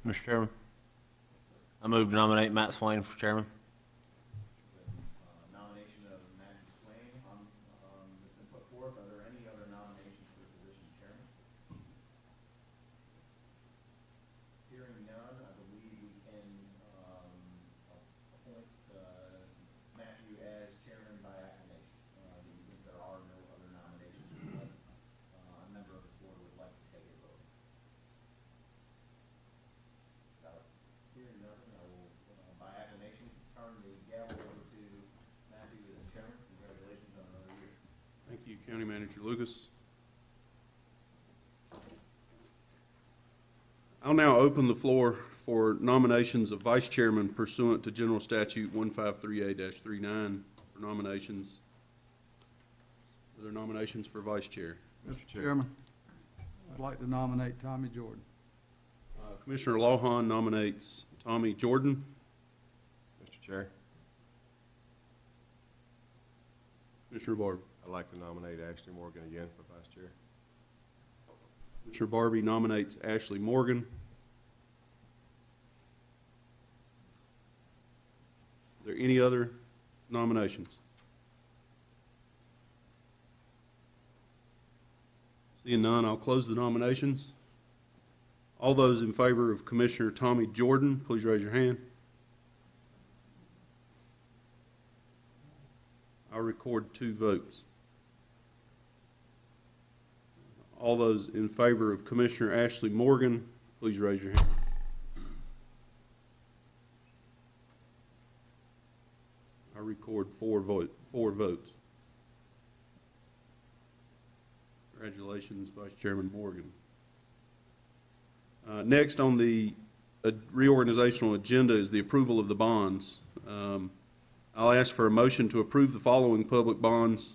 Mr. Chairman, I move to nominate Matt Swain for chairman. Nomination of Matthew Swain has been put forth. Are there any other nominations for the position of chairman? Hearing none, I believe we can appoint Matthew as chairman by acclamation. Since there are no other nominations, unless a member of this board would like to take a vote. Hearing nothing, I will, by acclamation, turn the gavel over to Matthew as chairman. Congratulations on another year. Thank you, County Manager Lucas. I'll now open the floor for nominations of vice chairman pursuant to General Statute 1538-39 for nominations. Are there nominations for vice chair? Mr. Chairman, I'd like to nominate Tommy Jordan. Commissioner Lawhon nominates Tommy Jordan. Mr. Chair, Commissioner Barbie. I'd like to nominate Ashley Morgan again for vice chair. Commissioner Barbie nominates Ashley Morgan. Are there any other nominations? Seeing none, I'll close the nominations. All those in favor of Commissioner Tommy Jordan, please raise your hand. I'll record 2 votes. All those in favor of Commissioner Ashley Morgan, please raise your hand. I record 4 votes. Congratulations, Vice Chairman Morgan. Next on the reorganizational agenda is the approval of the bonds. I'll ask for a motion to approve the following public bonds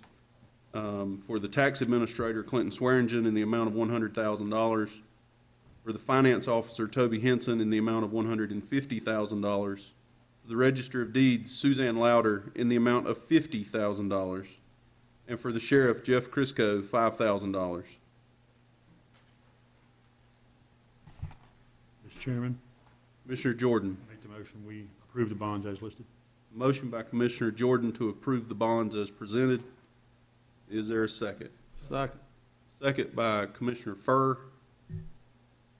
for the tax administrator, Clinton Swearingen, in the amount of $100,000, for the finance officer, Toby Henson, in the amount of $150,000, for the register of deeds, Suzanne Louder, in the amount of $50,000, and for the sheriff, Jeff Crisco, $5,000. Mr. Chairman, Commissioner Jordan. make the motion, we approve the bonds as listed. Motion by Commissioner Jordan to approve the bonds as presented. Is there a second? Second. Second by Commissioner Furr.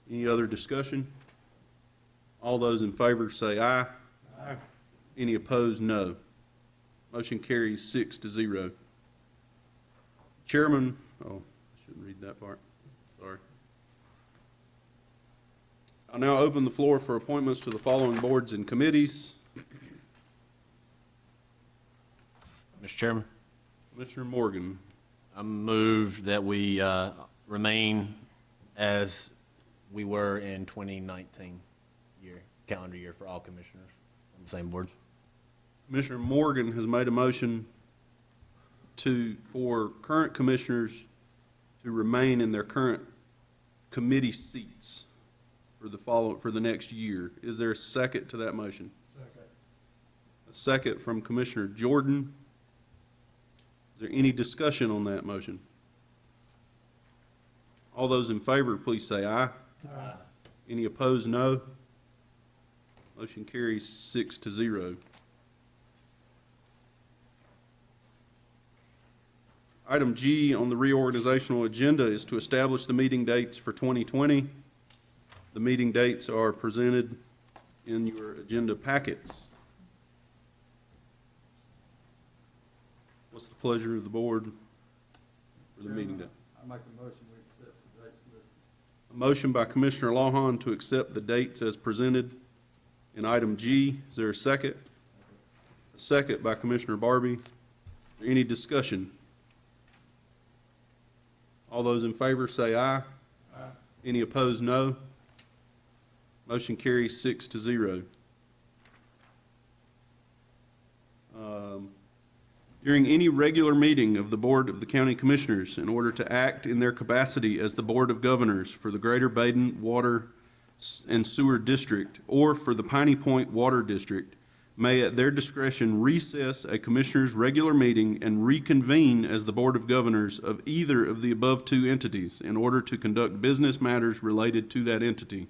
Any other discussion? All those in favor say aye. Aye. Any opposed, no. Motion carries 6-0. Chairman, oh, I shouldn't read that part, sorry. I'll now open the floor for appointments to the following boards and committees. Mr. Chairman, Commissioner Morgan. I move that we remain as we were in 2019 calendar year for all commissioners on the same boards. Commissioner Morgan has made a motion for current commissioners to remain in their current committee seats for the next year. Is there a second to that motion? Second. A second from Commissioner Jordan. Is there any discussion on that motion? All those in favor, please say aye. Aye. Any opposed, no. Motion carries 6-0. Item G on the reorganizational agenda is to establish the meeting dates for 2020. The meeting dates are presented in your agenda packets. What's the pleasure of the board for the meeting date? I make a motion, we accept the dates listed. A motion by Commissioner Lawhon to accept the dates as presented in item G. Is there a second? A second by Commissioner Barbie. Is there any discussion? All those in favor say aye. Aye. Any opposed, no. Motion carries 6-0. During any regular meeting of the Board of the County Commissioners, in order to act in their capacity as the Board of Governors for the Greater Baden Water and Sewer District or for the Piney Point Water District, may at their discretion recess a Commissioners' regular meeting and reconvene as the Board of Governors of either of the above 2 entities in order to conduct business matters related to that entity.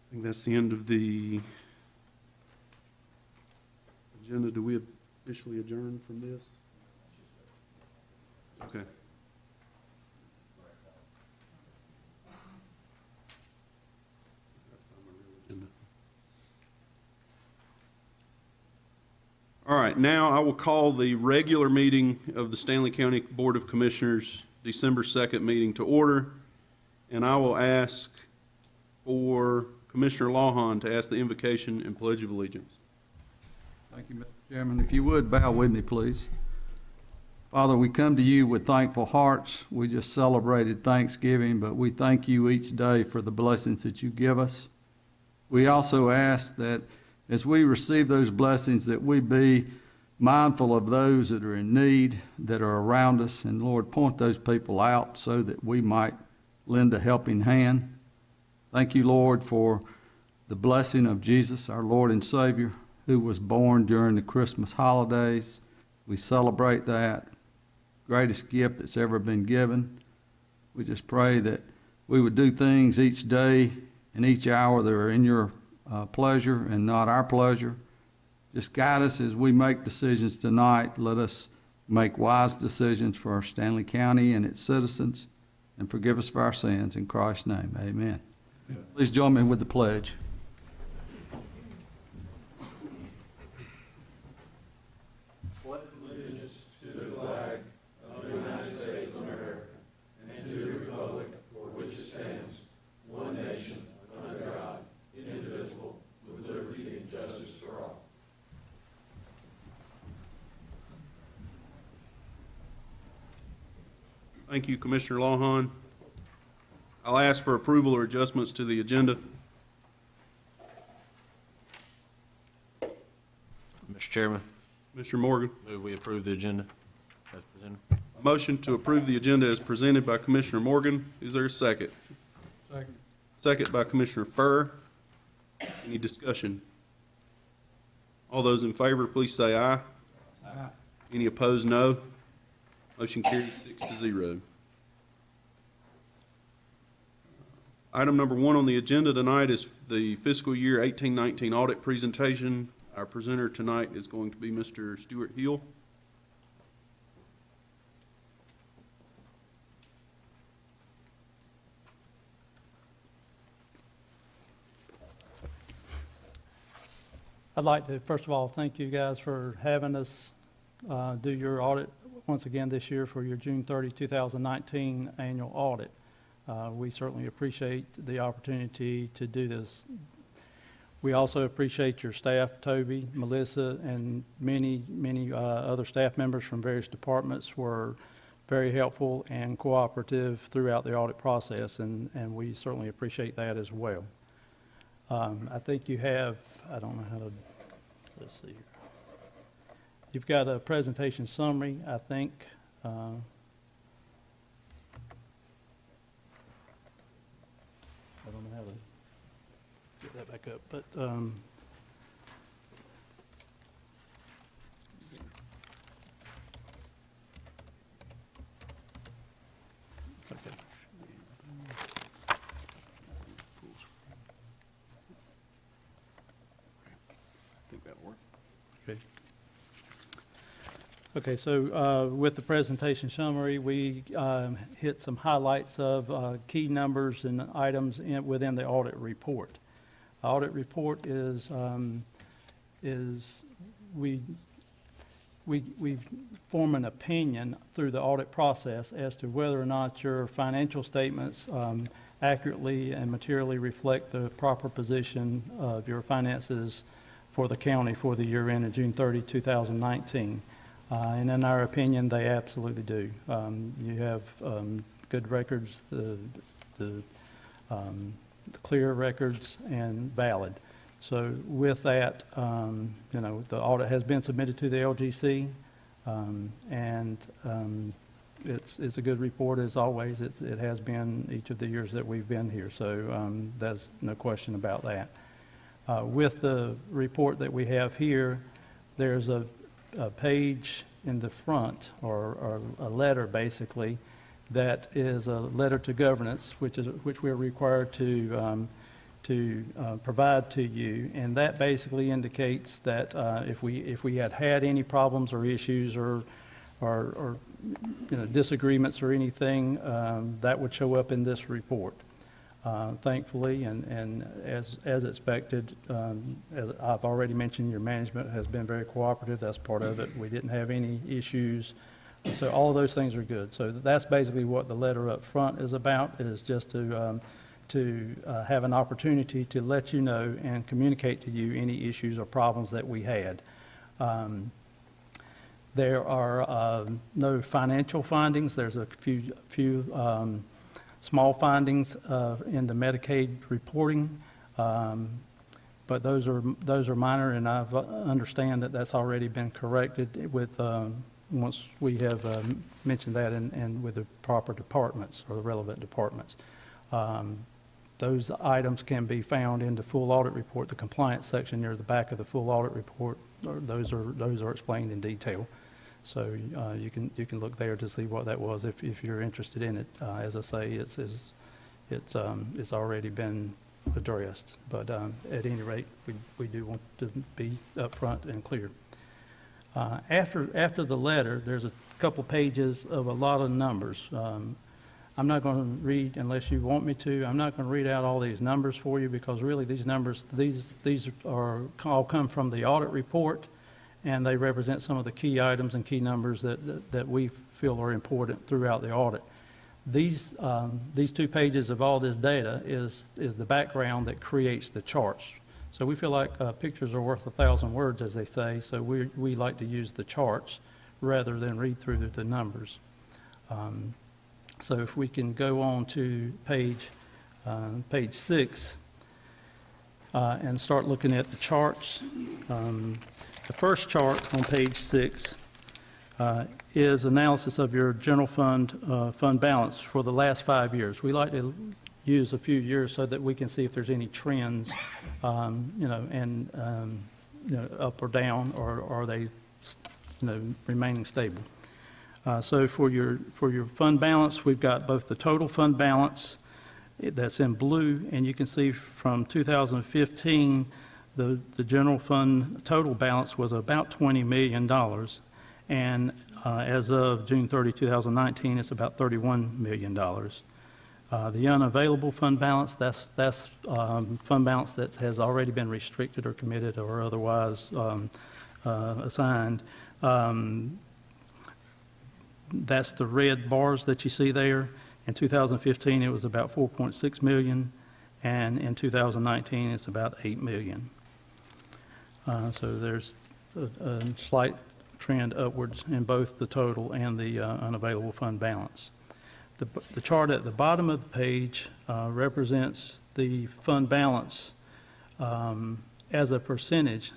I think that's the end of the agenda. Do we officially adjourn from this? Okay. All right, now I will call the regular meeting of the Stanley County Board of Commissioners, December 2nd meeting to order. And I will ask for Commissioner Lawhon to ask the invocation and pledge of allegiance. Thank you, Mr. Chairman. If you would, bow with me, please. Father, we come to you with thankful hearts. We just celebrated Thanksgiving, but we thank you each day for the blessings that you give us. We also ask that as we receive those blessings, that we be mindful of those that are in need, that are around us, and Lord, point those people out so that we might lend a helping hand. Thank you, Lord, for the blessing of Jesus, our Lord and Savior, who was born during the Christmas holidays. We celebrate that. Greatest gift that's ever been given. We just pray that we would do things each day and each hour that are in your pleasure and not our pleasure. Just guide us as we make decisions tonight. Let us make wise decisions for our Stanley County and its citizens, and forgive us for our sins. In Christ's name, amen. Please join me with the pledge. Thank you, Commissioner Lawhon. I'll ask for approval or adjustments to the agenda. Mr. Chairman, Mr. Morgan. move we approve the agenda as presented. A motion to approve the agenda as presented by Commissioner Morgan. Is there a second? Second. Second by Commissioner Furr. Any discussion? All those in favor, please say aye. Aye. Any opposed, no. Motion carries 6-0. Item number 1 on the agenda tonight is the fiscal year 18-19 audit presentation. Our presenter tonight is going to be Mr. Stuart Hill. I'd like to, first of all, thank you guys for having us do your audit once again this year for your June 30, 2019 annual audit. We certainly appreciate the opportunity to do this. We also appreciate your staff, Toby, Melissa, and many other staff members from various departments were very helpful and cooperative throughout the audit process, and we certainly appreciate that as well. I think you have, I don't know how to, let's see here. You've got a presentation summary, I think. I don't know how to get that back up, but okay. I think that'll work. Okay. Okay, so with the presentation summary, we hit some highlights of key numbers and items within the audit report. Audit report is we form an opinion through the audit process as to whether or not your financial statements accurately and materially reflect the proper position of your finances for the county for the year ended June 30, 2019. And in our opinion, they absolutely do. You have good records, the clear records, and valid. So with that, you know, the audit has been submitted to the LGC, and it's a good report as always. It has been each of the years that we've been here. So there's no question about that. With the report that we have here, there's a page in the front, or a letter basically, that is a letter to governance, which we're required to provide to you, and that basically indicates that if we had any problems or issues or disagreements or anything, that would show up in this report. Thankfully, and as expected, as I've already mentioned, your management has been very cooperative. That's part of it. We didn't have any issues. So all of those things are good. So that's basically what the letter up front is about, is just to have an opportunity to let you know and communicate to you any issues or problems that we had. There are no financial findings. There's a few small findings in the Medicaid reporting, but those are minor, and I understand that that's already been corrected with once we have mentioned that and with the proper departments or the relevant departments. Those items can be found in the full audit report, the compliance section near the back of the full audit report. Those are explained in detail. So you can look there to see what that was if you're interested in it. As I say, it's already been addressed. But at any rate, we do want to be upfront and clear. After the letter, there's a couple pages of a lot of numbers. I'm not going to read, unless you want me to, I'm not going to read out all these numbers for you, because really these numbers, these are all come from the audit report, and they represent some of the key items and key numbers that we feel are important throughout the audit. These 2 pages of all this data is the background that creates the charts. So we feel like pictures are worth 1,000 words, as they say, so we like to use the charts rather than read through the numbers. So if we can go on to page 6 and start looking at the charts. The first chart on page 6 is analysis of your general fund balance for the last 5 years. We like to use a few years so that we can see if there's any trends, and up or down, or are they, remaining stable. So for your fund balance, we've got both the total fund balance that's in blue, and you can see from 2015, the general fund total balance was about $20 million, and as of June 30, 2019, it's about $31 million. The unavailable fund balance, that's fund balance that has already been restricted or committed or otherwise assigned. That's the red bars that you see there. In 2015, it was about 4.6 million, and in 2019, it's about 8 million. So there's a slight trend upwards in both the total and the unavailable fund balance. The chart at the bottom of the page represents the fund balance as a percentage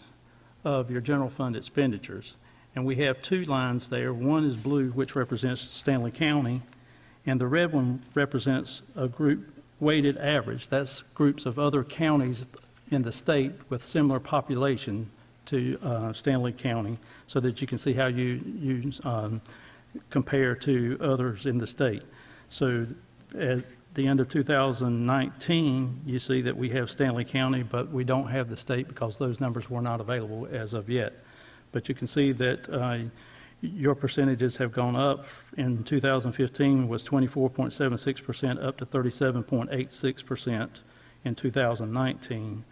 of your general fund expenditures. And we have 2 lines there. One is blue, which represents Stanley County, and the red one represents a group weighted average. That's groups of other counties in the state with similar population to Stanley County, so that you can see how you compare to others in the state. So at the end of 2019, you see that we have Stanley County, but we don't have the state because those numbers were not available as of yet. But you can see that your percentages have gone up. In 2015 was 24.76% up to 37.86% in 2019.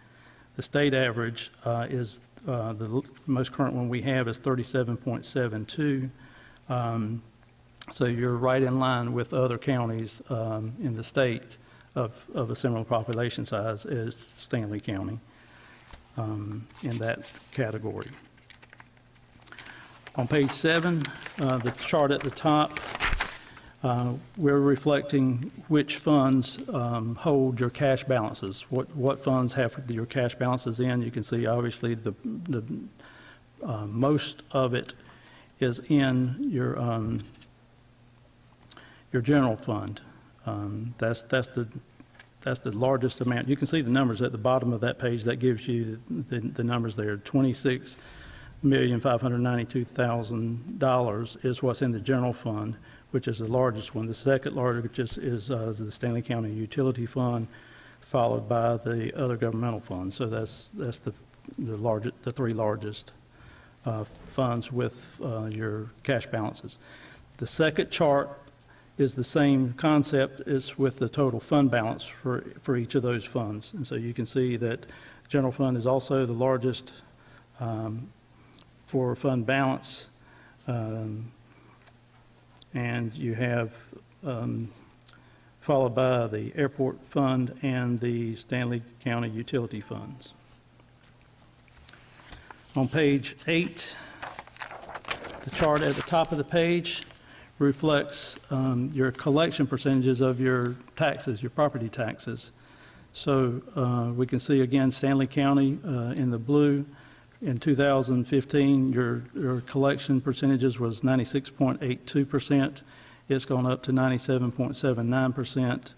The state average is the most current one we have is 37.72. So you're right in line with other counties in the state of a similar population size as Stanley County in that category. On page 7, the chart at the top, we're reflecting which funds hold your cash balances. What funds have your cash balances in? You can see obviously the most of it is in your general fund. That's the largest amount. You can see the numbers at the bottom of that page. That gives you the numbers there. $26,592,000 is what's in the general fund, which is the largest one. The second largest is the Stanley County Utility Fund, followed by the other governmental funds. So that's the largest, the three largest funds with your cash balances. The second chart is the same concept. It's with the total fund balance for each of those funds. And so you can see that general fund is also the largest for fund balance. And you have followed by the airport fund and the Stanley County utility funds. On page 8, the chart at the top of the page reflects your collection percentages of your taxes, your property taxes. So we can see again Stanley County in the blue. In 2015, your collection percentages was 96.82%. It's gone up to 97.79%.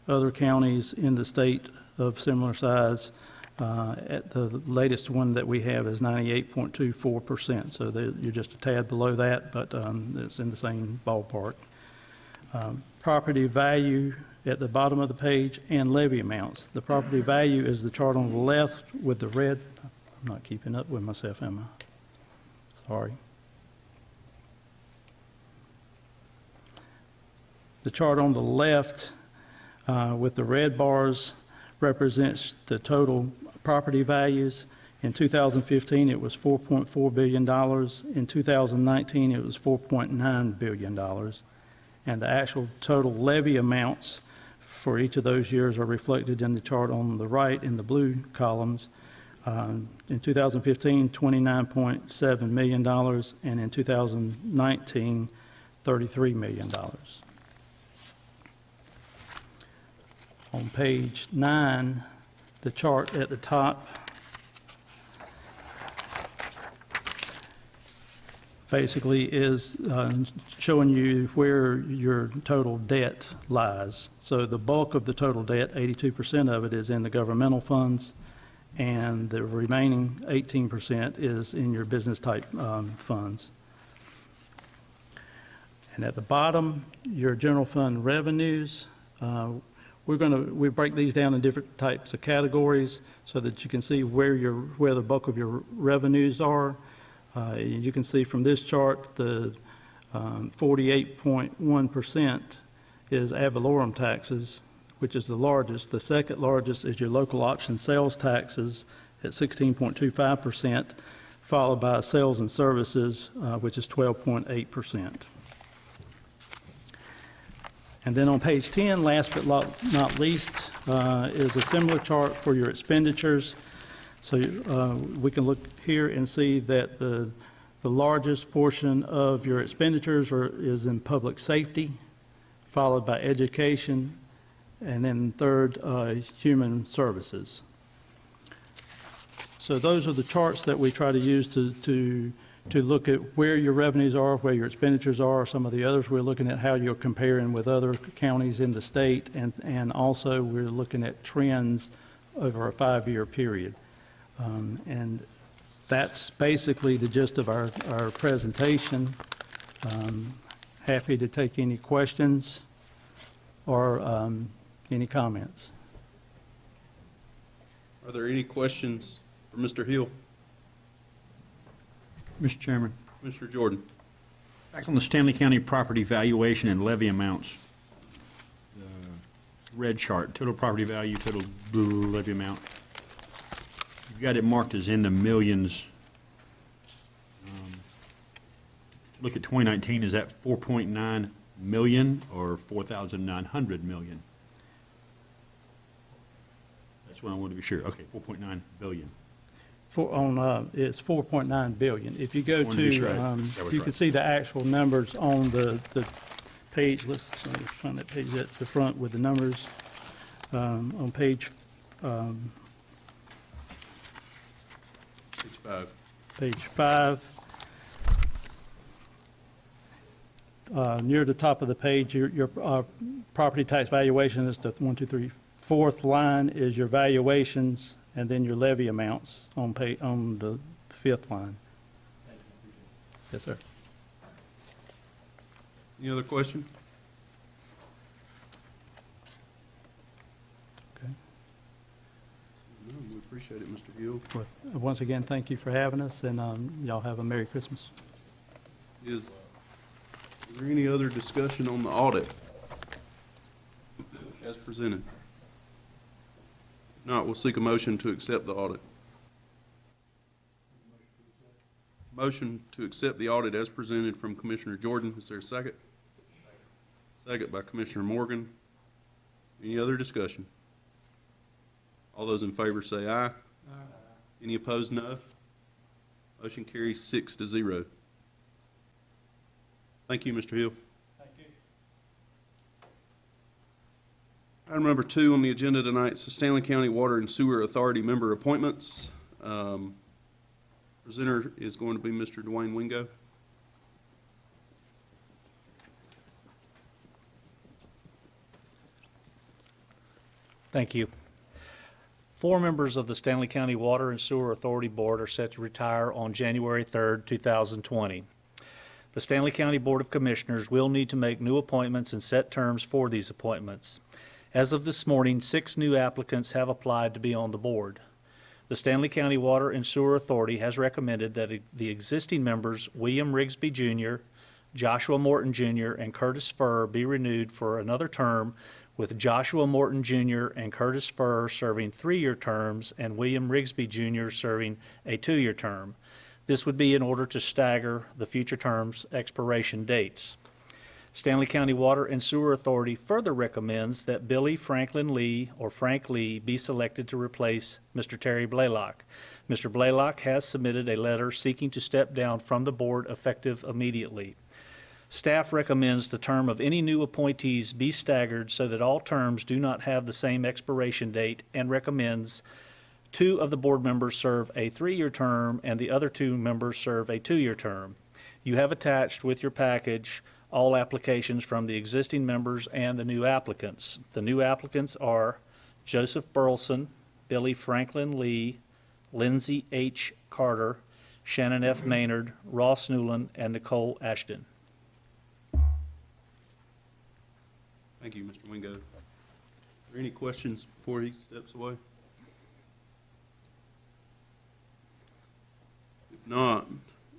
Other counties in the state of similar size, at the latest one that we have is 98.24%. So you're just a tad below that, but it's in the same ballpark. Property value at the bottom of the page and levy amounts. The property value is the chart on the left with the red. I'm not keeping up with myself, am I? Sorry. The chart on the left with the red bars represents the total property values. In 2015, it was $4.4 billion. In 2019, it was $4.9 billion. And the actual total levy amounts for each of those years are reflected in the chart on the right in the blue columns. In 2015, $29.7 million, and in 2019, $33 million. On page 9, the chart at the top basically is showing you where your total debt lies. So the bulk of the total debt, 82% of it, is in the governmental funds, and the remaining 18% is in your business-type funds. And at the bottom, your general fund revenues. We break these down in different types of categories so that you can see where the bulk of your revenues are. You can see from this chart the 48.1% is ad valorem taxes, which is the largest. The second largest is your local option sales taxes at 16.25%, followed by sales and services, which is 12.8%. And then on page 10, last but not least, is a similar chart for your expenditures. So we can look here and see that the largest portion of your expenditures is in public safety, followed by education, and then third, human services. So those are the charts that we try to use to look at where your revenues are, where your expenditures are. Some of the others, we're looking at how you're comparing with other counties in the state, and also we're looking at trends over a 5-year period. And that's basically the gist of our presentation. Happy to take any questions or any comments. Are there any questions for Mr. Hill? Mr. Chairman, Mr. Jordan? back on the Stanley County property valuation and levy amounts. The red chart, total property value, total levy amount. You've got it marked as in the millions. Look at 2019, is that 4.9 million or 4,900 million? That's what I want to be sure. Okay, 4.9 billion. It's 4.9 billion. If you go Just wanted to be sure to, that was you right. can see the actual numbers on the page. Let me find that page at the front with the numbers. On page Page 5. page 5. Near the top of the page, your property tax valuation is the 1, 2, 3, 4th line is your valuations, and then your levy amounts on the 5th line. Yes, sir. Any other question? Okay. Appreciate it, Mr. Hill. But once again, thank you for having us, and y'all have a Merry Christmas. Is there any other discussion on the audit as presented? If not, we'll seek a motion to accept the audit. Motion to accept the audit as presented from Commissioner Jordan. Is there a second? Second by Commissioner Morgan. Any other discussion? All those in favor say aye. Aye. Any opposed, no. Motion carries 6-0. Thank you, Mr. Hill. Thank you. Item number 2 on the agenda tonight is the Stanley County Water and Sewer Authority member appointments. Presenter is going to be Mr. Dwayne Wingo. Thank you. 4 members of the Stanley County Water and Sewer Authority Board are set to retire on January 3rd, 2020. The Stanley County Board of Commissioners will need to make new appointments and set terms for these appointments. As of this morning, 6 new applicants have applied to be on the board. The Stanley County Water and Sewer Authority has recommended that the existing members, William Rigsby Jr., Joshua Morton Jr., and Curtis Furr, be renewed for another term, with Joshua Morton Jr. and Curtis Furr serving 3-year terms and William Rigsby Jr. serving a 2-year term. This would be in order to stagger the future terms' expiration dates. Stanley County Water and Sewer Authority further recommends that Billy Franklin Lee, or Frank Lee, be selected to replace Mr. Terry Blaylock. Mr. Blaylock has submitted a letter seeking to step down from the board effective immediately. Staff recommends the term of any new appointees be staggered so that all terms do not have the same expiration date, and recommends 2 of the board members serve a 3-year term and the other 2 members serve a 2-year term. You have attached with your package all applications from the existing members and the new applicants. The new applicants are Joseph Burleson, Billy Franklin Lee, Lindsay H. Carter, Shannon F. Maynard, Ross Newland, and Nicole Ashton. Thank you, Mr. Wingo. Are there any questions before he steps away? If not,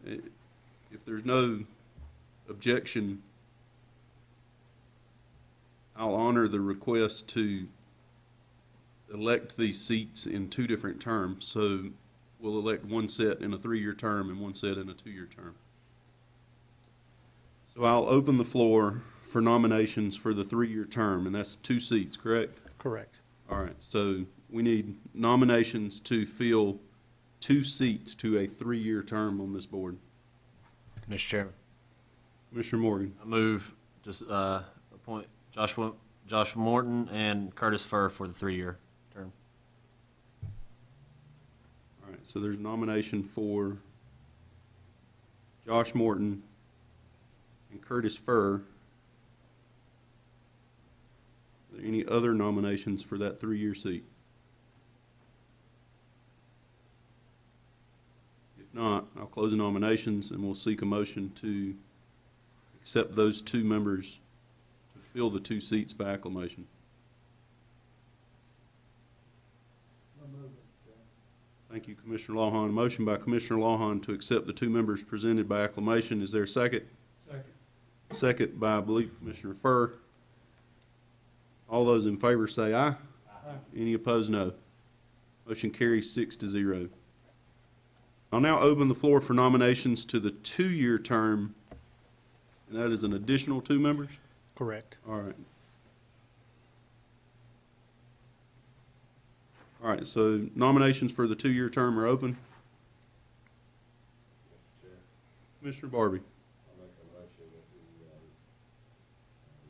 if there's no objection, I'll honor the request to elect these seats in 2 different terms. So we'll elect one set in a 3-year term and one set in a 2-year term. So I'll open the floor for nominations for the 3-year term, and that's 2 seats, correct? Correct. All right, so we need nominations to fill 2 seats to a 3-year term on this board. Mr. Chairman, Commissioner Morgan, I move to appoint Joshua Morton and Curtis Furr for the 3-year term. all right, so there's nomination for Josh Morton and Curtis Furr. Are there any other nominations for that 3-year seat? If not, I'll close the nominations and we'll seek a motion to accept those 2 members to fill the 2 seats by acclamation. Thank you, Commissioner Lawhon. A motion by Commissioner Lawhon to accept the 2 members presented by acclamation. Is there a second? Second. Second by, I believe, Commissioner Furr. All those in favor say aye. Aye. Any opposed, no. Motion carries 6-0. I'll now open the floor for nominations to the 2-year term, and that is an additional 2 members? Correct. All right. All right, so nominations for the 2-year term are open. Mr. Chair, Commissioner Barbie. I'll make a motion that we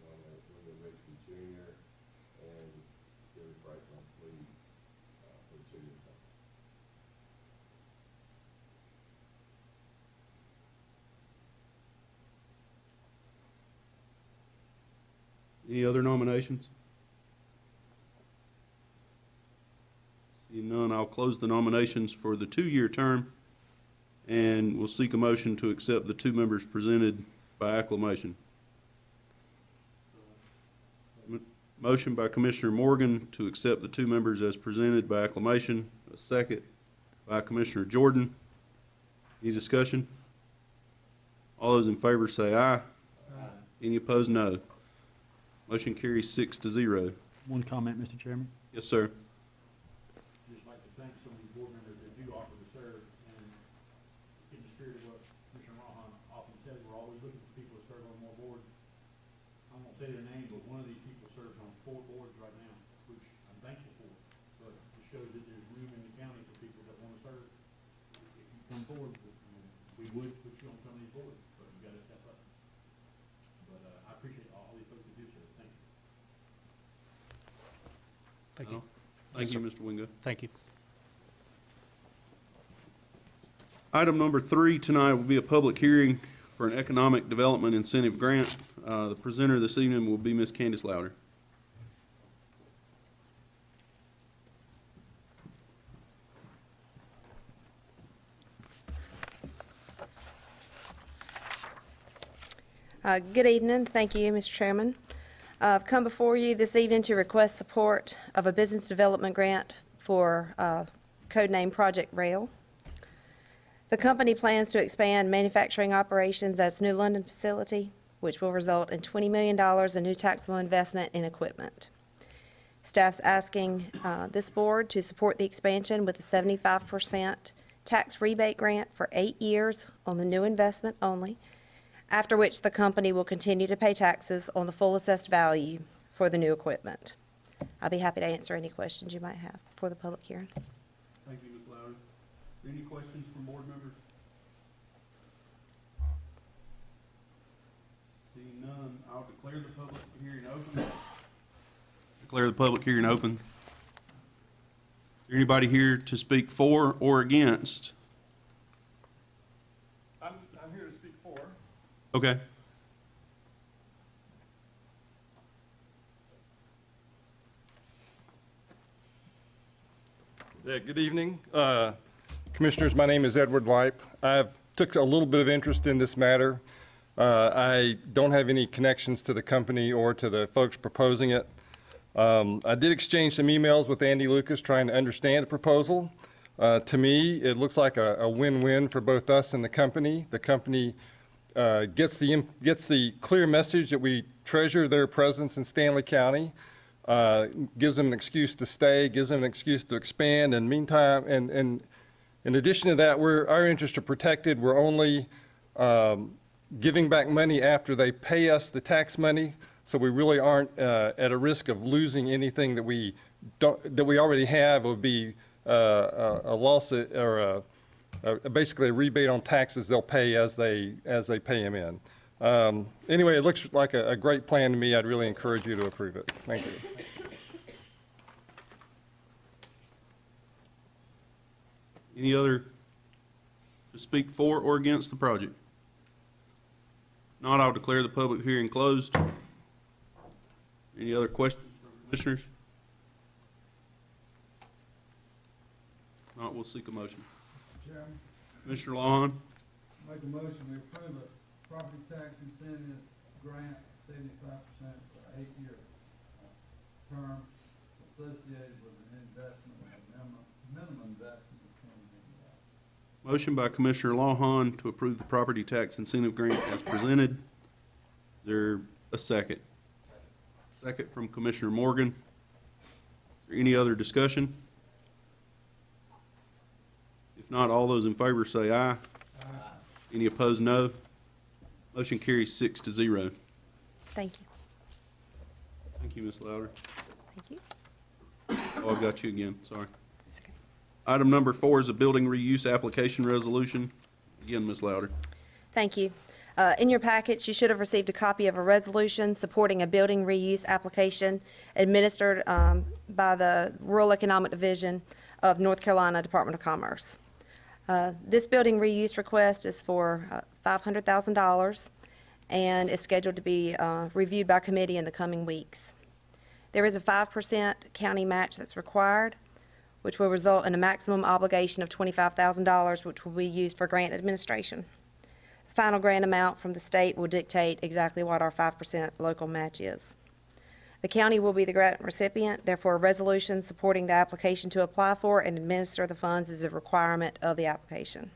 nominate William Rigsby Jr. and Billy Franklin Lee for the 2-year term. Any other nominations? Seeing none, I'll close the nominations for the 2-year term, and we'll seek a motion to accept the 2 members presented by acclamation. Motion by Commissioner Morgan to accept the 2 members as presented by acclamation. A second by Commissioner Jordan. Any discussion? All those in favor say aye. Any opposed, no. Motion carries 6-0. One comment, Mr. Chairman. Yes, sir. Just like to thank some of these board members that do offer to serve, and in the spirit of what Commissioner Rohan often says, we're always looking for people to serve on more boards. I won't say their name, but one of these people serves on 4 boards right now, which I'm thankful for, but it shows that there's room in the county for people that want to serve. If you come forward, we would put you on some of these boards, but you gotta step up. But, I appreciate all these folks that do serve, thank you. Thank you. Thank you, Mr. Wingo. Thank you. Item number 3 tonight will be a public hearing for an economic development incentive grant. The presenter this evening will be Ms. Candace Louder. Good evening. Thank you, Mr. Chairman. I've come before you this evening to request support of a business development grant for codename Project Rail. The company plans to expand manufacturing operations at its new London facility, which will result in $20 million in new taxable investment in equipment. Staff's asking this board to support the expansion with a 75% tax rebate grant for 8 years on the new investment only, after which the company will continue to pay taxes on the full assessed value for the new equipment. I'll be happy to answer any questions you might have for the public hearing. Thank you, Ms. Louder. Any questions from board members? Seeing none, I'll declare the public hearing open. Declare the public hearing open. Is there anybody here to speak for or against? I'm here to speak for. Okay. Yeah, good evening. Commissioners, my name is Edward Lipe. I've took a little bit of interest in this matter. I don't have any connections to the company or to the folks proposing it. I did exchange some emails with Andy Lucas trying to understand the proposal. To me, it looks like a win-win for both us and the company. The company gets the clear message that we treasure their presence in Stanley County, gives them an excuse to stay, gives them an excuse to expand. And meantime, and in addition to that, our interests are protected. We're only giving back money after they pay us the tax money, so we really aren't at a risk of losing anything that we already have. It would be a loss or basically a rebate on taxes they'll pay as they pay them in. Anyway, it looks like a great plan to me. I'd really encourage you to approve it. Thank you. Any other to speak for or against the project? Not, I'll declare the public hearing closed. Any other questions from commissioners? Not, we'll seek a motion. Chairman, Commissioner Lawhon, make a motion, we approve a property tax incentive grant, 75% for 8-year term associated with an investment, a minimum investment of $20 million. motion by Commissioner Lawhon to approve the property tax incentive grant as presented. Is there a second? Second from Commissioner Morgan. Is there any other discussion? If not, all those in favor say aye. Aye. Any opposed, no. Motion carries 6-0. Thank you. Thank you, Ms. Louder. Thank you. Oh, I've got you again, sorry. It's okay. Item number 4 is a building reuse application resolution. Again, Ms. Louder. Thank you. In your package, you should have received a copy of a resolution supporting a building reuse application administered by the Rural Economic Division of North Carolina Department of Commerce. This building reuse request is for $500,000 and is scheduled to be reviewed by committee in the coming weeks. There is a 5% county match that's required, which will result in a maximum obligation of $25,000, which will be used for grant administration. The final grant amount from the state will dictate exactly what our 5% local match is. The county will be the grant recipient, therefore a resolution supporting the application to apply for and administer the funds is a requirement of the application.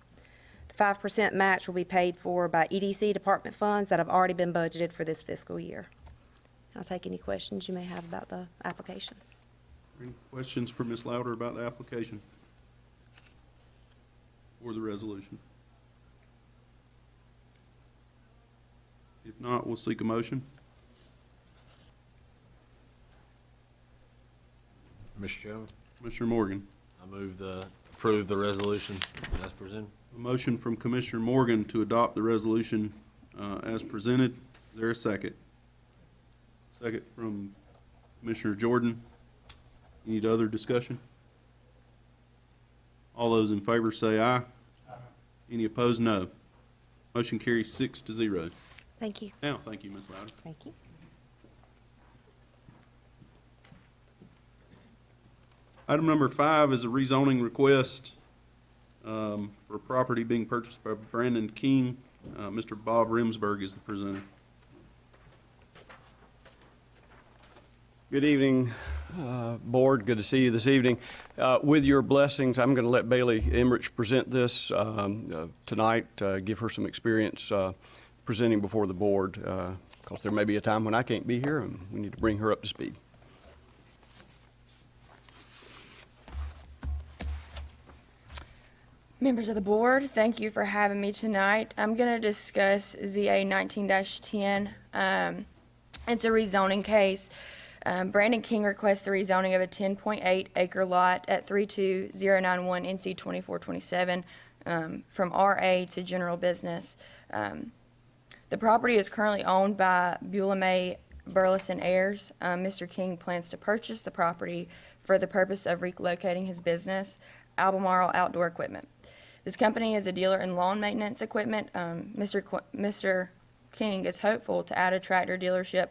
The 5% match will be paid for by EDC department funds that have already been budgeted for this fiscal year. I'll take any questions you may have about the application. Any questions for Ms. Louder about the application? Or the resolution? If not, we'll seek a motion. Mr. Chairman, Commissioner Morgan. I move approve the resolution as presented. A motion from Commissioner Morgan to adopt the resolution as presented. Is there a second? Second from Commissioner Jordan. Any other discussion? All those in favor say aye. Any opposed, no. Motion carries 6-0. Thank you. Now, thank you, Ms. Louder. Thank you. Item number 5 is a rezoning request for property being purchased by Brandon King. Mr. Bob Remsburg is the presenter. Good evening, Board. Good to see you this evening. With your blessings, I'm going to let Bailey Emmerich present this tonight, give her some experience presenting before the Board, because there may be a time when I can't be here, and we need to bring her up to speed. Members of the board, thank you for having me tonight. I'm going to discuss ZA 19-10. It's a rezoning case. Brandon King requests the rezoning of a 10.8 acre lot at 32091 NC 2427 from RA to general business. The property is currently owned by Beulah May Burleson Heirs. Mr. King plans to purchase the property for the purpose of relocating his business, Albemarle Outdoor Equipment. This company is a dealer in lawn maintenance equipment. Mr. King is hopeful to add a tractor dealership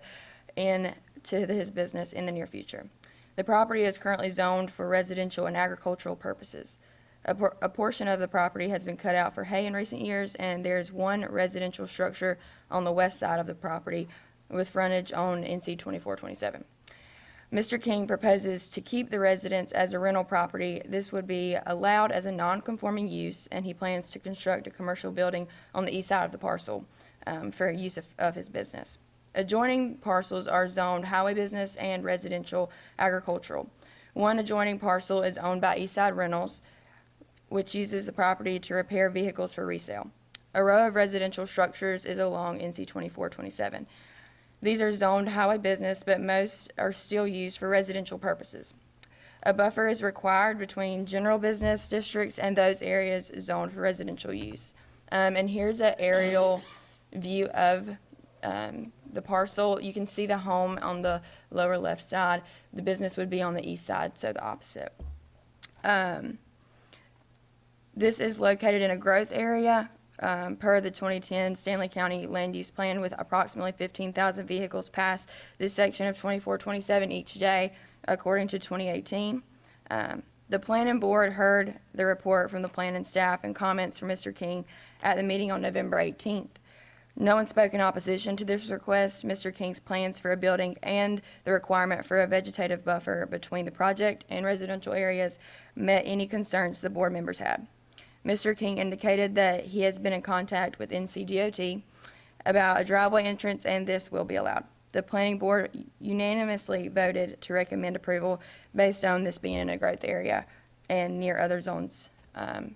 to his business in the near future. The property is currently zoned for residential and agricultural purposes. A portion of the property has been cut out for hay in recent years, and there's one residential structure on the west side of the property with frontage on NC 2427. Mr. King proposes to keep the residence as a rental property. This would be allowed as a non-conforming use, and he plans to construct a commercial building on the east side of the parcel for use of his business. Adjoining parcels are zoned highway business and residential agricultural. One adjoining parcel is owned by Eastside Rentals, which uses the property to repair vehicles for resale. A row of residential structures is along NC 2427. These are zoned highway business, but most are still used for residential purposes. A buffer is required between general business districts and those areas zoned for residential use. And here's an aerial view of the parcel. You can see the home on the lower left side. The business would be on the east side, so the opposite. This is located in a growth area per the 2010 Stanley County Land Use Plan, with approximately 15,000 vehicles pass this section of 2427 each day, according to 2018. The Planning Board heard the report from the planning staff and comments from Mr. King at the meeting on November 18th. No one spoke in opposition to this request. Mr. King's plans for a building and the requirement for a vegetative buffer between the project and residential areas met any concerns the board members had. Mr. King indicated that he has been in contact with NCDOT about a driveway entrance, and this will be allowed. The planning board unanimously voted to recommend approval based on this being in a growth area and near other zones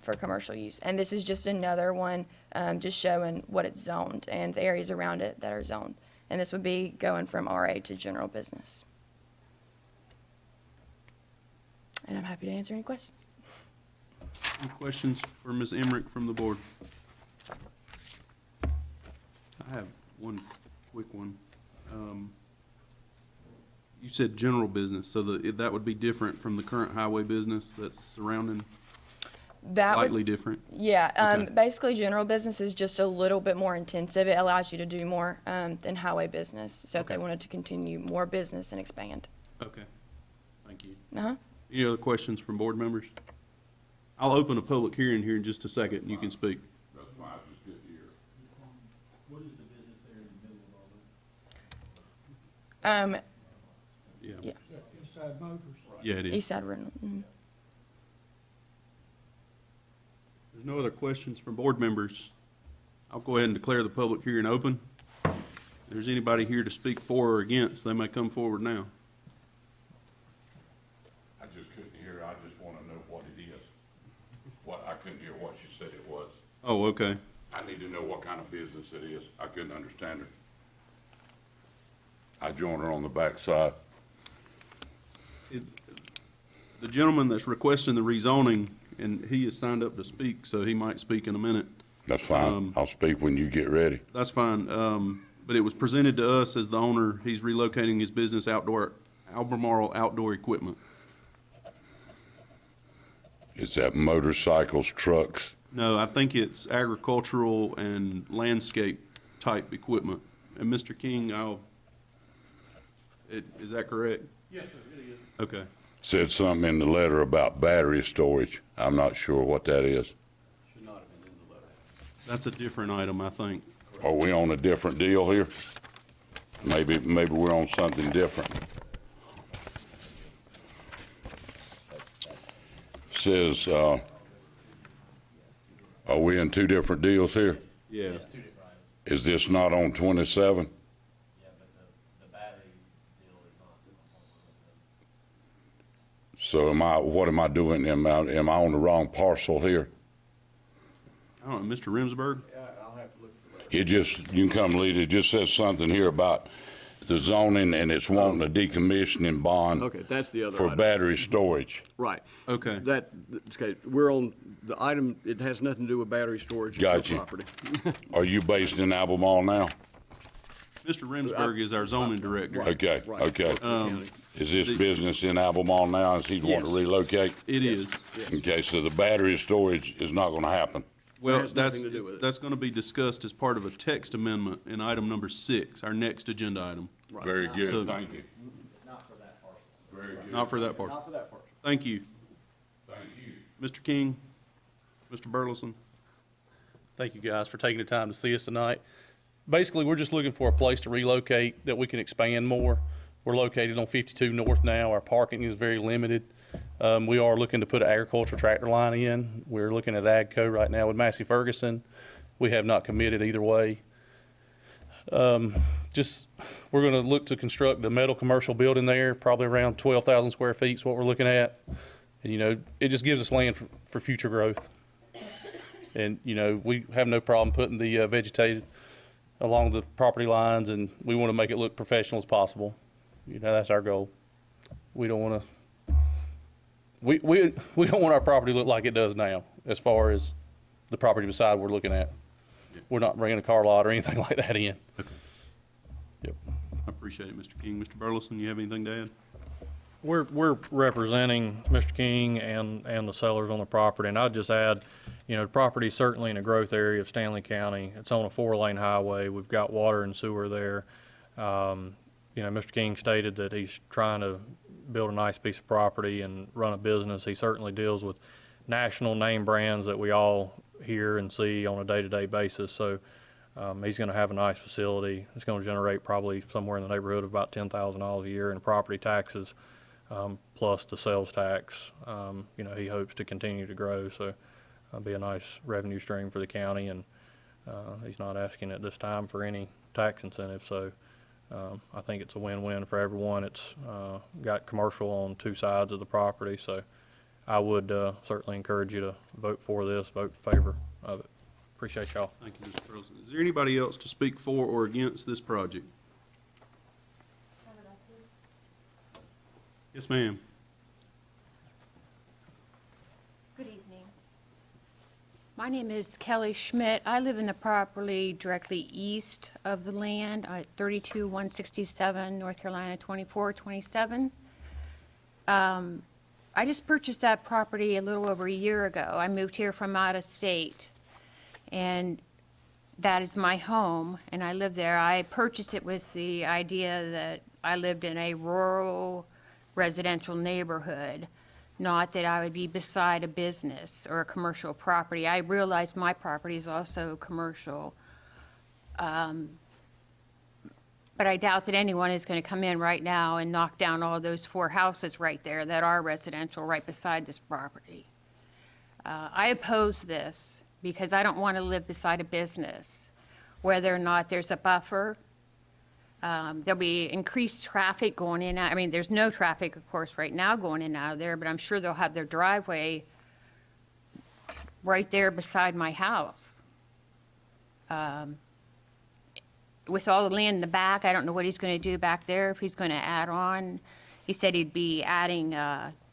for commercial use. And this is just another one just showing what it's zoned and the areas around it that are zoned. And this would be going from RA to general business. And I'm happy to answer any questions. Any questions for Ms. Emmerich from the board? I have one quick one. You said general business, so that would be different from the current highway business that's surrounding, That would, slightly different? yeah, Okay. basically general business is just a little bit more intensive. It allows you to do more than highway business. So if they Okay. wanted to continue more business and expand. Okay, thank you. Uh-huh. Any other questions from board members? I'll open a public hearing here in just a second, and you can speak. That's fine, just good to hear. What is the business there in the middle of all this? Yeah. Yeah. Yeah, it is. East Side Rental. Mhm. There's no other questions from board members. I'll go ahead and declare the public hearing open. If there's anybody here to speak for or against, they may come forward now. I just couldn't hear, I just want to know what it is. What, I couldn't hear what she said it was. Oh, okay. I need to know what kind of business it is. I couldn't understand her. I joined her on the backside. The gentleman that's requesting the rezoning, and he is signed up to speak, so he might speak in a minute. That's fine. I'll speak when you get ready. That's fine. But it was presented to us as the owner. He's relocating his business outdoor, Albemarle Outdoor Equipment. Is that motorcycles, trucks? No, I think it's agricultural and landscape type equipment. And Mr. King, is that correct? Yes, sir, it is. Okay. Said something in the letter about battery storage. I'm not sure what that is. Should not have been in the letter. That's a different item, I think. Are we on a different deal here? Maybe we're on something different. Says, are we in two different deals here? Yeah. Is this not on 27? Yeah, but the battery deal is not. So what am I doing? Am I on the wrong parcel here? I don't know, Mr. Remsburg? You can come lead. It just says something here about the zoning and it's wanting a decommissioning bond Okay, that's the other for item. battery storage. Right. Okay. Okay, we're on, the item, it has nothing to do with battery storage. It's your Gotcha. property. Are you based in Albemarle now? Mr. Remsburg is our zoning director. Okay, Right. okay. County. Is this business in Albemarle now? Is he wanting to Yes. relocate? It is. Okay, so the battery storage is not going to happen. Well, has nothing to do with it. that's going to be discussed as part of a text amendment in item number 6, our next agenda item. Very So- good, thank you. Not for that parcel. Very good. Not for that parcel. Not for that parcel. Thank you. Thank you. Mr. King, Mr. Burleson. Thank you guys for taking the time to see us tonight. Basically, we're just looking for a place to relocate that we can expand more. We're located on 52 North now. Our parking is very limited. We are looking to put an agricultural tractor line in. We're looking at AGCO right now with Massey Ferguson. We have not committed either way. We're going to look to construct a metal commercial building there, probably around 12,000 square feet is what we're looking at. And, it just gives us land for future growth. And, we have no problem putting the vegetated along the property lines, and we want to make it look professional as possible. That's our goal. We don't want to, we don't want our property to look like it does now, as far as the property beside we're looking at. We're not bringing a car lot or anything like that in. Yep. I appreciate it, Mr. King. Mr. Burleson, you have anything to add? We're representing Mr. King and the sellers on the property, and I'd just add, the property's certainly in a growth area of Stanley County. It's on a 4-lane highway. We've got water and sewer there. Mr. King stated that he's trying to build a nice piece of property and run a business. He certainly deals with national name brands that we all hear and see on a day-to-day basis. So he's going to have a nice facility. It's going to generate probably somewhere in the neighborhood of about $10,000 a year in property taxes, plus the sales tax. He hopes to continue to grow, so it'll be a nice revenue stream for the county, and he's not asking at this time for any tax incentive. So I think it's a win-win for everyone. It's got commercial on two sides of the property, so I would certainly encourage you to vote for this, vote in favor of it. Appreciate y'all. Thank you, Mr. Burleson. Is there anybody else to speak for or against this project? Yes, ma'am. Good evening. My name is Kelly Schmidt. I live in the property directly east of the land at 32167 North Carolina 2427. I just purchased that property a little over a year ago. I moved here from out of state, and that is my home, and I live there. I purchased it with the idea that I lived in a rural residential neighborhood, not that I would be beside a business or a commercial property. I realize my property is also commercial. But I doubt that anyone is going to come in right now and knock down all those 4 houses right there that are residential right beside this property. I oppose this because I don't want to live beside a business. Whether or not there's a buffer, there'll be increased traffic going in and out. I mean, there's no traffic, of course, right now going in and out of there, but I'm sure they'll have their driveway right there beside my house. With all the land in the back, I don't know what he's going to do back there, if he's going to add on. He said he'd be adding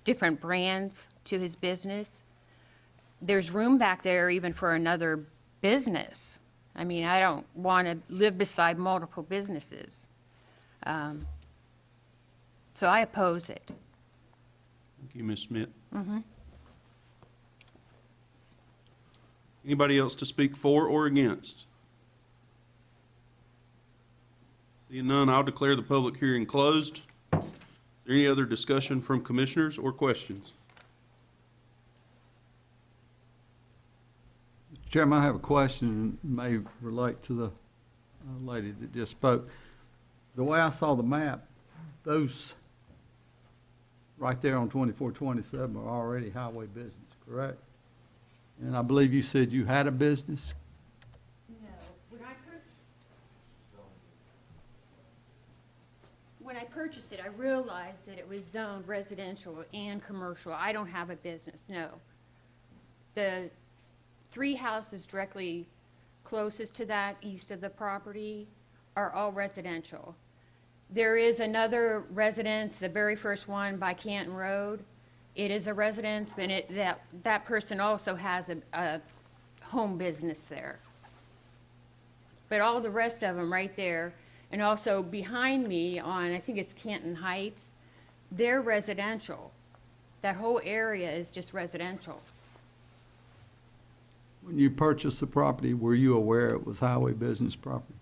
different brands to his business. There's room back there even for another business. I mean, I don't want to live beside multiple businesses. So I oppose it. Thank you, Ms. Smith. Anybody else to speak for or against? Seeing none, I'll declare the public hearing closed. Is there any other discussion from commissioners or questions? Mr. Chairman, I have a question, and may relate to the lady that just spoke. The way I saw the map, those right there on 2427 are already highway business, correct? And I believe you said you had a business? When I purchased it, I realized that it was zoned residential and commercial. I don't have a business, no. The 3 houses directly closest to that, east of the property, are all residential. There is another residence, the very first one by Canton Road. It is a residence, but that person also has a home business there. But all the rest of them right there, and also behind me on, I think it's Canton Heights, they're residential. That whole area is just residential. When you purchased the property, were you aware it was highway business property?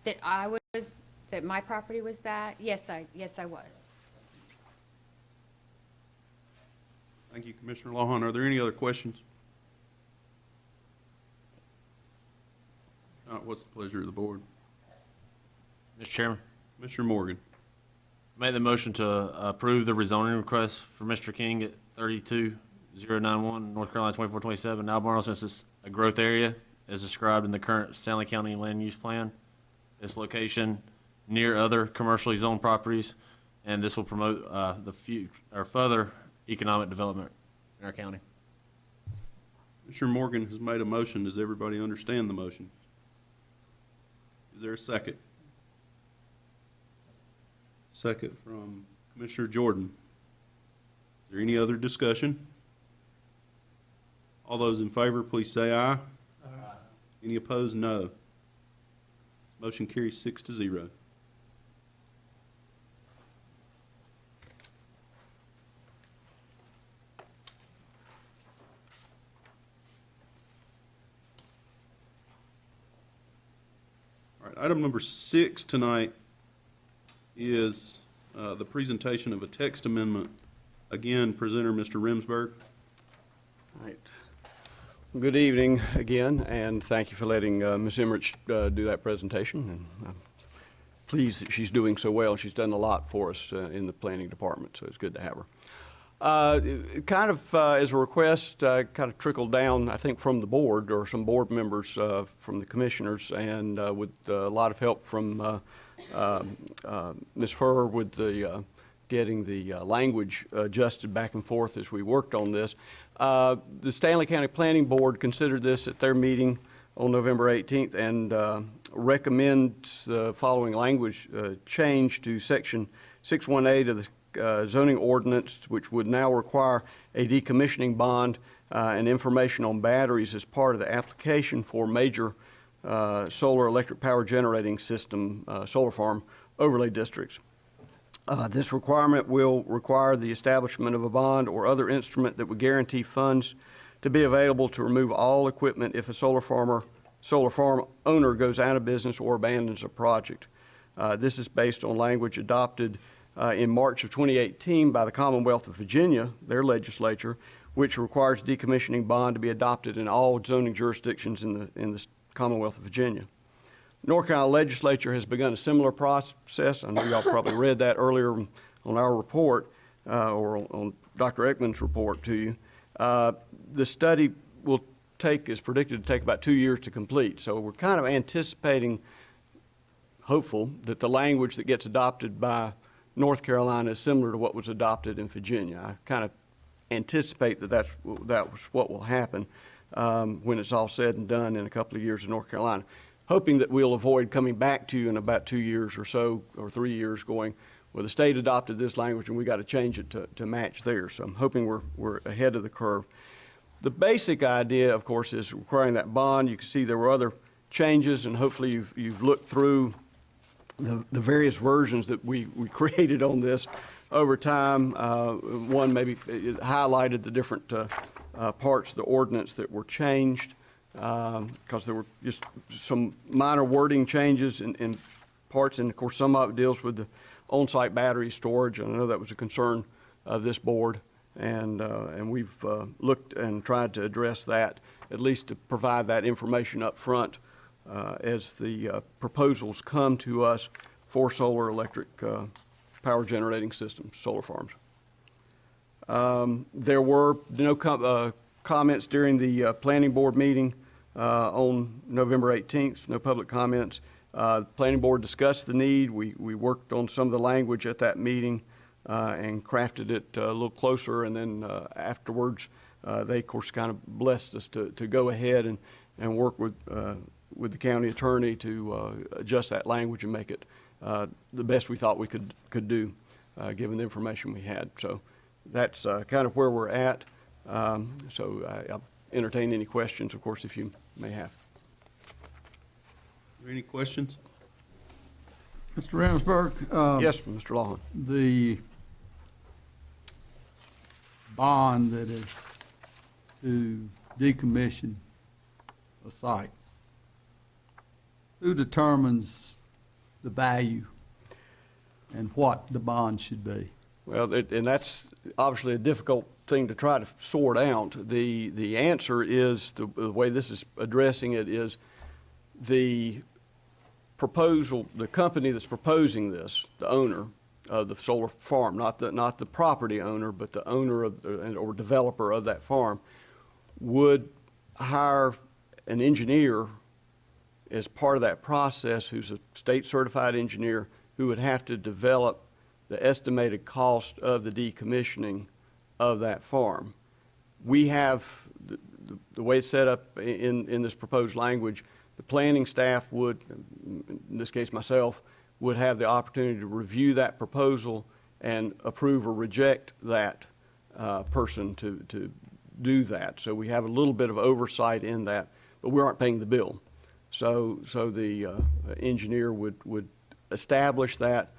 That my property was that? Yes, I was. Thank you, Commissioner Lawhon. Are there any other questions? What's the pleasure of the board? Mr. Chairman, Commissioner Morgan. make the motion to approve the rezoning request for Mr. King at 32091 North Carolina 2427 Albemarle, since it's a growth area as described in the current Stanley County Land Use Plan. This location near other commercially zoned properties, and this will promote further economic development in our county. Commissioner Morgan has made a motion. Does everybody understand the motion? Is there a second? Second from Commissioner Jordan. Is there any other discussion? All those in favor, please say aye. Aye. Any opposed, no. Motion carries 6-0. All right, item number 6 tonight is the presentation of a text amendment. Again, presenter Mr. Remsburg. All right. Good evening again, and thank you for letting Ms. Emmerich do that presentation. And I'm pleased that she's doing so well. She's done a lot for us in the planning department, so it's good to have her. Kind of as a request, kind of trickled down, I think, from the board or some board members from the commissioners, and with a lot of help from Ms. Furr with the getting the language adjusted back and forth as we worked on this. The Stanley County Planning Board considered this at their meeting on November 18th and recommends the following language change to Section 618 of the zoning ordinance, which would now require a decommissioning bond and information on batteries as part of the application for major solar electric power generating system solar farm overlay districts. This requirement will require the establishment of a bond or other instrument that would guarantee funds to be available to remove all equipment if a solar farm owner goes out of business or abandons a project. This is based on language adopted in March of 2018 by the Commonwealth of Virginia, their legislature, which requires decommissioning bond to be adopted in all zoning jurisdictions in the Commonwealth of Virginia. North Carolina Legislature has begun a similar process. I know y'all probably read that earlier on our report, or on Dr. Ekman's report to you. The study is predicted to take about 2 years to complete. So we're kind of anticipating, hopeful, that the language that gets adopted by North Carolina is similar to what was adopted in Virginia. I kind of anticipate that that was what will happen when it's all said and done in a couple of years in North Carolina. Hoping that we'll avoid coming back to you in about 2 years or so, or 3 years, going, well, the state adopted this language and we got to change it to match theirs. So I'm hoping we're ahead of the curve. The basic idea, of course, is requiring that bond. You can see there were other changes, and hopefully you've looked through the various versions that we created on this over time. One maybe highlighted the different parts of the ordinance that were changed, because there were just some minor wording changes in parts, and of course some of it deals with the on-site battery storage, and I know that was a concern of this board, and we've looked and tried to address that, at least to provide that information up front as the proposals come to us for solar electric power generating systems, solar farms. There were no comments during the planning board meeting on November 18th, no public comments. The planning board discussed the need. We worked on some of the language at that meeting and crafted it a little closer, and then afterwards they of course kind of blessed us to go ahead and work with the county attorney to adjust that language and make it the best we thought we could do given the information we had. So that's kind of where we're at. So I'll entertain any questions, of course, if you may have. Are there any questions? Mr. Ramsberg? Yes, Mr. Lawhorn. The bond that is to decommission a site, who determines the value and what the bond should be? Well, and that's obviously a difficult thing to try to sort out. The answer is, the way this is addressing it is, the proposal, the company that's proposing this, the owner of the solar farm, not the property owner, but the owner of or developer of that farm, would hire an engineer as part of that process, who's a state certified engineer, who would have to develop the estimated cost of the decommissioning of that farm. We have, the way it's set up in this proposed language, the planning staff would, in this case myself, would have the opportunity to review that proposal and approve or reject that person to do that. So we have a little bit of oversight in that, but we aren't paying the bill. So the engineer would establish that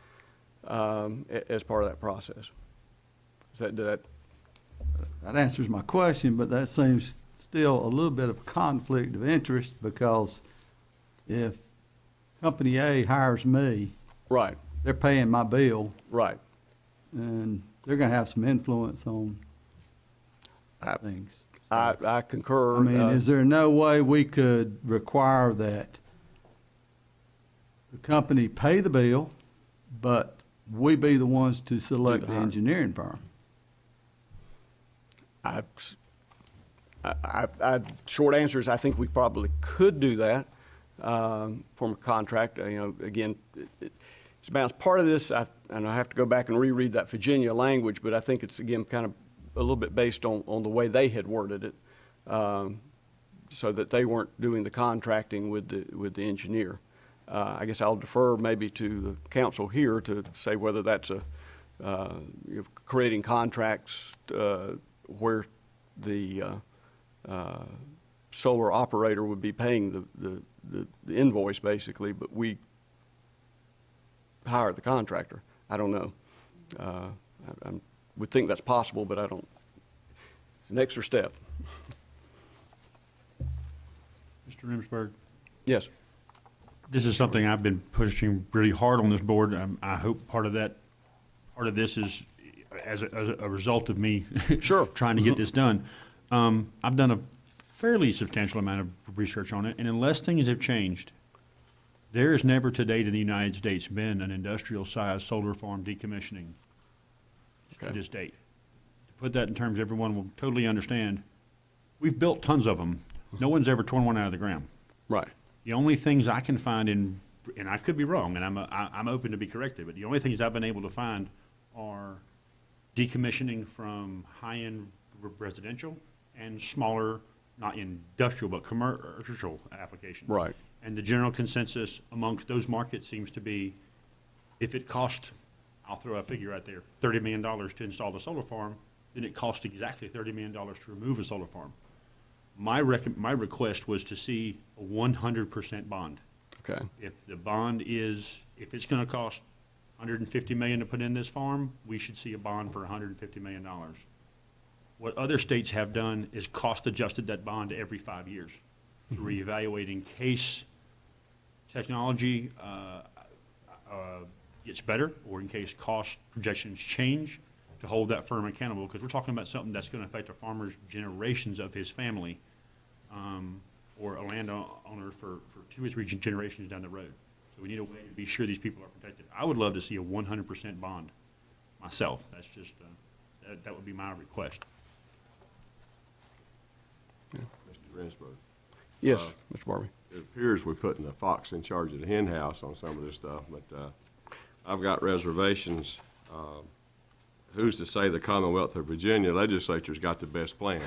as part of that process. That answers my question, but that seems still a little bit of conflict of interest, because if Company A hires me, right, they're paying my bill, right, and they're going to have some influence on things. I concur. I mean, is there no way we could require that the company pay the bill, but we be the ones to select the engineering firm? Short answer is I think we probably could do that from a contract. Again, it's balanced. Part of this, and I have to go back and reread that Virginia language, but I think it's, again, kind of a little bit based on the way they had worded it, so that they weren't doing the contracting with the engineer. I guess I'll defer maybe to the council here to say whether that's creating contracts where the solar operator would be paying the invoice basically, but we hire the contractor. I don't know. I would think that's possible, but I don't. It's an extra step. Mr. Remsburg? Yes. This is something I've been pushing really hard on this board. I hope part of this is as a result of me sure. trying to get this done. I've done a fairly substantial amount of research on it, and unless things have changed There has never to date in the United States been an industrial-sized solar farm decommissioning to Okay. this date. To put that in terms everyone will totally understand, we've built tons of them. No one's ever torn one out of the ground. Right. The only things I can find and I could be wrong, and I'm open to be corrected, but the only things I've been able to find are decommissioning from high-end residential and smaller, not industrial, but commercial applications. Right. And the general consensus amongst those markets seems to be, if it cost, I'll throw a figure out there, $30 million to install the solar farm, then it costs exactly $30 million to remove a solar farm. My request was to see a 100% bond. Okay. If the bond is, if it's gonna cost $150 million to put in this farm, we should see a bond for $150 million. What other states have done is cost adjusted that bond every 5 years to reevaluate in case technology gets better or in case cost projections change, to hold that firm accountable, because we're talking about something that's gonna affect a farmer's generations of his family, or a landowner for 2 or 3 generations down the road. So we need a way to be sure these people are protected. I would love to see a 100% bond myself. That's just, that would be my request. Mr. Rensburg. Yes, Mr. Barbie. It appears we're putting a fox in charge of the hen house on some of this stuff, but I've got reservations. Who's to say the Commonwealth of Virginia legislature's got the best plan?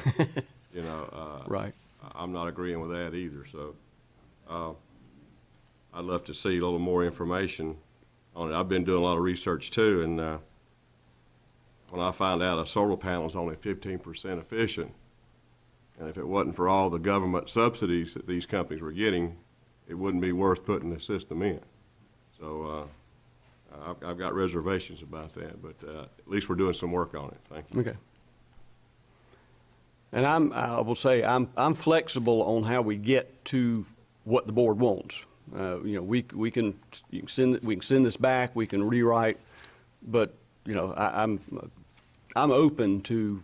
You know, Right. I'm not agreeing with that either, so I'd love to see a little more information on it. I've been doing a lot of research too, and when I found out a solar panel is only 15% efficient, and if it wasn't for all the government subsidies that these companies were getting, it wouldn't be worth putting the system in. So I've got reservations about that, but at least we're doing some work on it. Thank you. Okay. And I will say, I'm flexible on how we get to what the board wants. You know, we can send this back, we can rewrite, but, you know, I'm open to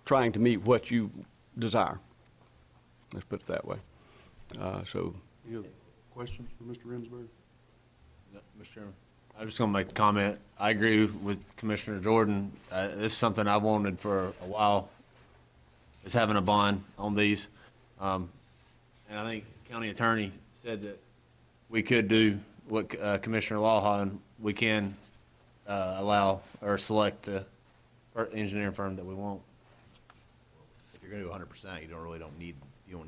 trying to meet what you desire. Let's put it that way. So. Any other questions for Mr. Rensburg? Mr. Chairman, I'm just gonna make a comment. I agree with Commissioner Jordan. This is something I wanted for a while, is having a bond on these. And I think county attorney said that we could do what Commissioner Lawhon, we can allow or select the engineering firm that we want. If you're gonna do 100%, you don't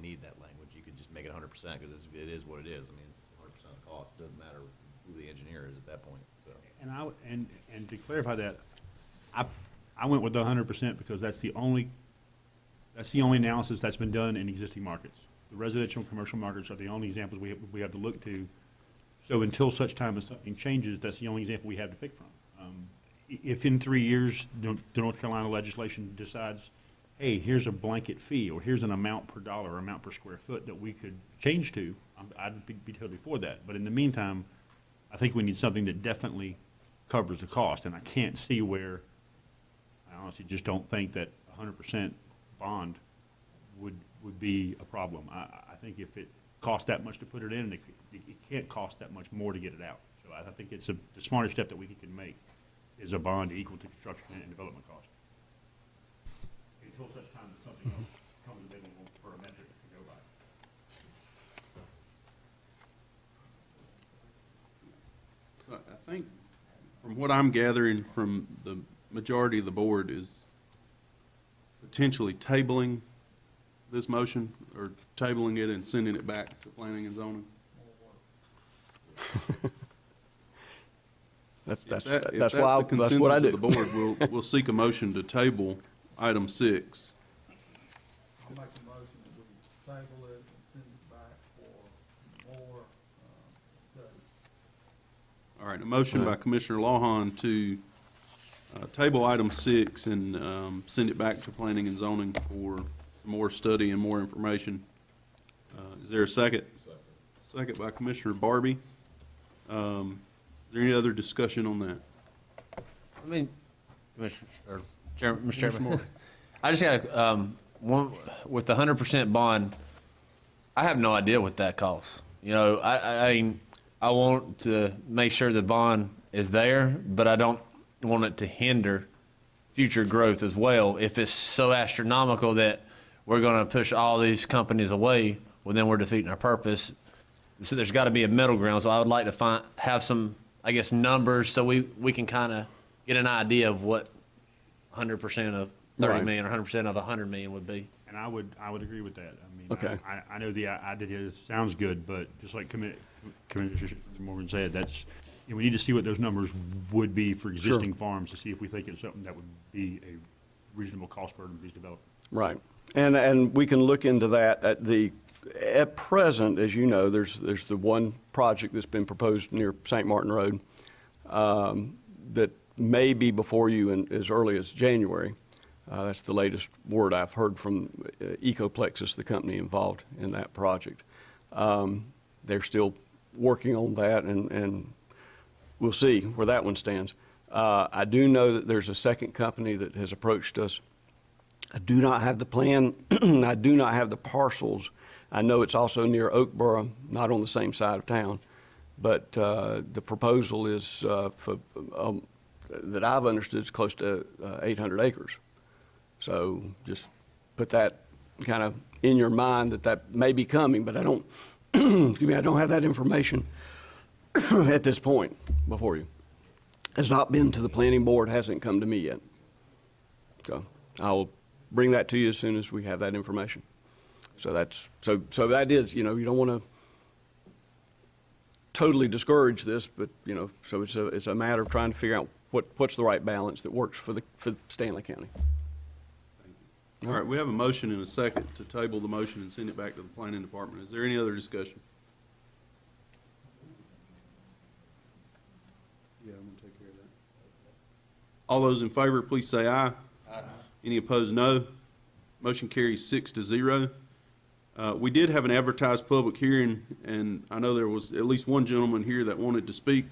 need that language. You could just make it 100% because it is what it is. I mean, it's 100% of the cost. It doesn't matter who the engineer is at that point, so. And to clarify that, I went with the 100% because that's the only analysis that's been done in existing markets. The residential and commercial markets are the only examples we have to look to. So until such time as something changes, that's the only example we have to pick from. If in 3 years, the North Carolina legislation decides, hey, here's a blanket fee, or here's an amount per dollar, or amount per square foot that we could change to, I'd be totally for that. But in the meantime, I think we need something that definitely covers the cost, and I can't see where, I honestly just don't think that 100% bond would be a problem. I think if it costs that much to put it in, it can't cost that much more to get it out. So I think it's the smartest step that we can make is a bond equal to construction and development cost. Until such time as something else comes available for a metric to go by. So I think, from what I'm gathering from the majority of the board, is potentially tabling this motion, or tabling it and sending it back to planning and zoning. That's If why, the that's what I consensus do. of the board, we'll seek a motion to table item 6. I'll make a motion that we table it and send it back for more study. All right, a motion by Commissioner Lawhon to table item 6 and send it back to planning and zoning for some more study and more information. Is there a second? Second by Commissioner Barbie. Is there any other discussion on that? I mean, Commissioner, or Chairman, Mr. Chairman, I just got one with the 100% bond. I have no idea what that costs. You know, I mean, I want to make sure the bond is there, but I don't want it to hinder future growth as well. If it's so astronomical that we're going to push all these companies away, well, then we're defeating our purpose. So there's got to be a middle ground. So I would like to have some, I guess, numbers so we can kind of get an idea of what 100% of 30 million or 100% of 100 million would be. And I would agree with that. I mean, Okay. I know the idea sounds good, but just like Commissioner Morgan said, we need to see what those numbers would be for existing farms to see if we think it's something that would be a reasonable cost burden for these developers. Right. And we can look into that at present, as you know, there's the one project that's been proposed near St. Martin Road that may be before you as early as January. That's the latest word I've heard from Ecoplexus, the company involved in that project. They're still working on that, and we'll see where that one stands. I do know that there's a second company that has approached us. I do not have the plan. I do not have the parcels. I know it's also near Oakboro, not on the same side of town. But the proposal is, that I've understood, is close to 800 acres. So just put that kind of in your mind that may be coming, but I don't, excuse me, I don't have that information at this point before you. Has not been to the planning board, hasn't come to me yet. So I will bring that to you as soon as we have that information. So so that is, you don't want to totally discourage this, but, so it's a matter of trying to figure out what's the right balance that works for Stanley County. All right, we have a motion and a second to table the motion and send it back to the planning department. Is there any other discussion? Yeah, I'm gonna take care of that. All those in favor, please say aye. Aye. Any opposed, no. Motion carries 6-0. We did have an advertised public hearing, and I know there was at least one gentleman here that wanted to speak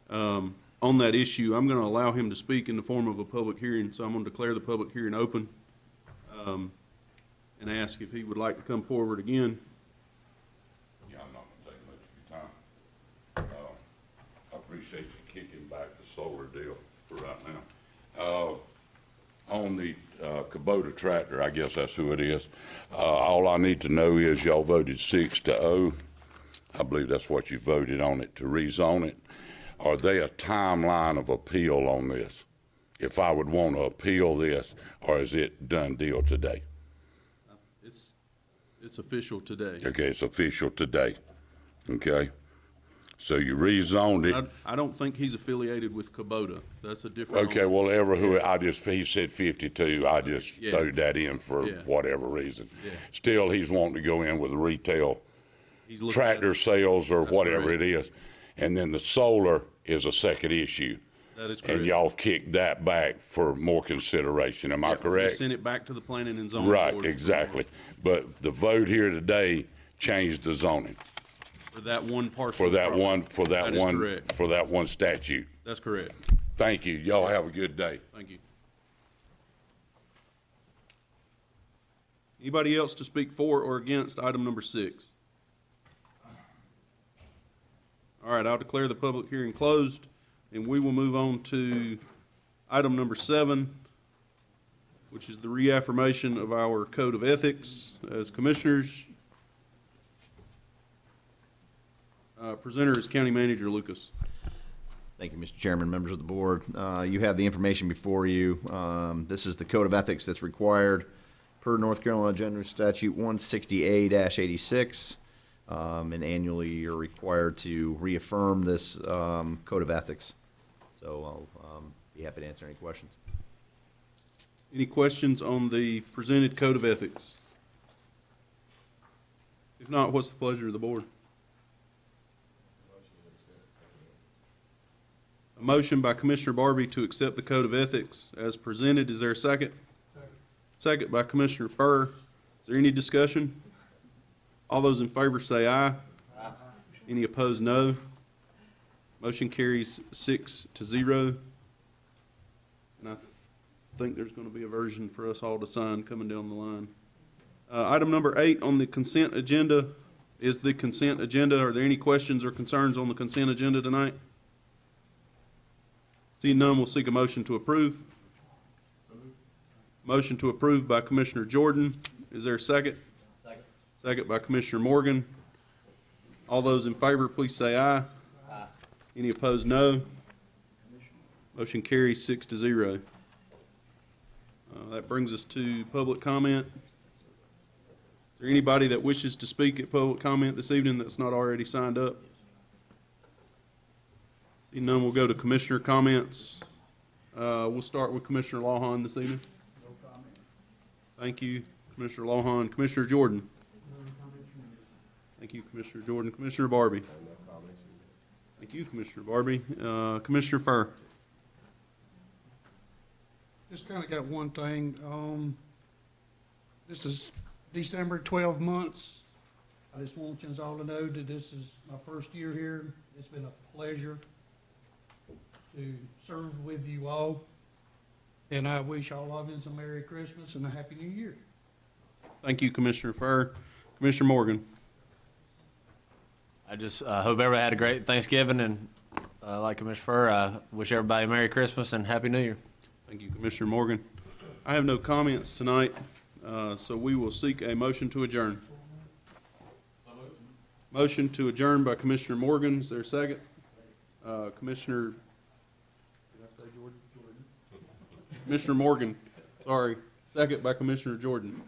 on that issue. I'm going to allow him to speak in the form of a public hearing, so I'm going to declare the public hearing open and ask if he would like to come forward again. Yeah, I'm not gonna take much of your time. I appreciate you kicking back the solar deal for right now. On the Kubota tractor, I guess that's who it is. All I need to know is y'all voted 6-0. I believe that's what you voted on it, to rezone it. Are they a timeline of appeal on this? If I would want to appeal this, or is it done deal today? It's official today. Okay, it's official today. Okay. So you rezoned it. I don't think he's affiliated with Kubota. That's a different. Okay, well, he said 52, I just Yeah. threw that in for Yeah. whatever reason. Yeah. Still, he's wanting to go in with retail He's looking tractor at- sales or That's whatever correct. it is. And then the solar is a second issue. That is correct. And y'all kicked that back for more consideration, am I We correct? sent it back to the planning and zoning Right, board. exactly. But the vote here today changed the zoning For that one parcel. for that property. one, That is correct. for that one statute. That's correct. Thank you. Y'all have a good day. Thank you. Anybody else to speak for or against item number 6? All right, I'll declare the public hearing closed, and we will move on to item number 7, which is the reaffirmation of our code of ethics as commissioners. Presenter is County Manager Lucas. Thank you, Mr. Chairman, members of the board. You have the information before you. This is the code of ethics that's required per North Carolina General Statute 160A-86. And annually, you're required to reaffirm this code of ethics. So I'll be happy to answer any questions. Any questions on the presented code of ethics? If not, what's the pleasure of the board? A motion by Commissioner Barbie to accept the code of ethics as presented. Is there a second? Second by Commissioner Furr. Is there any discussion? All those in favor say aye. Aye. Any opposed, no. Motion carries 6-0. And I think there's going to be a version for us all to sign coming down the line. Item number 8 on the consent agenda is the consent agenda. Are there any questions or concerns on the consent agenda tonight? Seeing none, we'll seek a motion to approve. Motion to approve by Commissioner Jordan. Is there a second? Second. Second by Commissioner Morgan. All those in favor, please say aye. Aye. Any opposed, no. Motion carries 6-0. That brings us to public comment. Is there anybody that wishes to speak at public comment this evening that's not already signed up? Seeing none, we'll go to commissioner comments. We'll start with Commissioner Lawhon this evening. No comment. Thank you, Commissioner Lawhon. Commissioner Jordan. Thank you, Commissioner Jordan. Commissioner Barbie. Thank you, Commissioner Barbie. Commissioner Furr. Just kind of got one thing. This is December, 12 months. I just want you all to know that this is my first year here. It's been a pleasure to serve with you all. And I wish all of you a Merry Christmas and a Happy New Year. Thank you, Commissioner Furr. Commissioner Morgan. I just hope everybody had a great Thanksgiving, and like Commissioner Furr, I wish everybody a Merry Christmas and Happy New Year. Thank you, Commissioner Morgan. I have no comments tonight, so we will seek a motion to adjourn. Motion to adjourn by Commissioner Morgan. Is there a second? Commissioner, did I say Jordan? Commissioner Morgan, sorry. Second by Commissioner Jordan.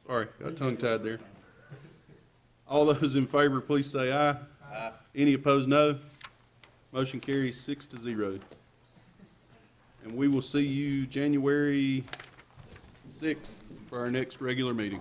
Sorry, got tongue-tied there. All those in favor, please say aye. Aye. Any opposed, no. Motion carries 6-0. And we will see you January 6th for our next regular meeting.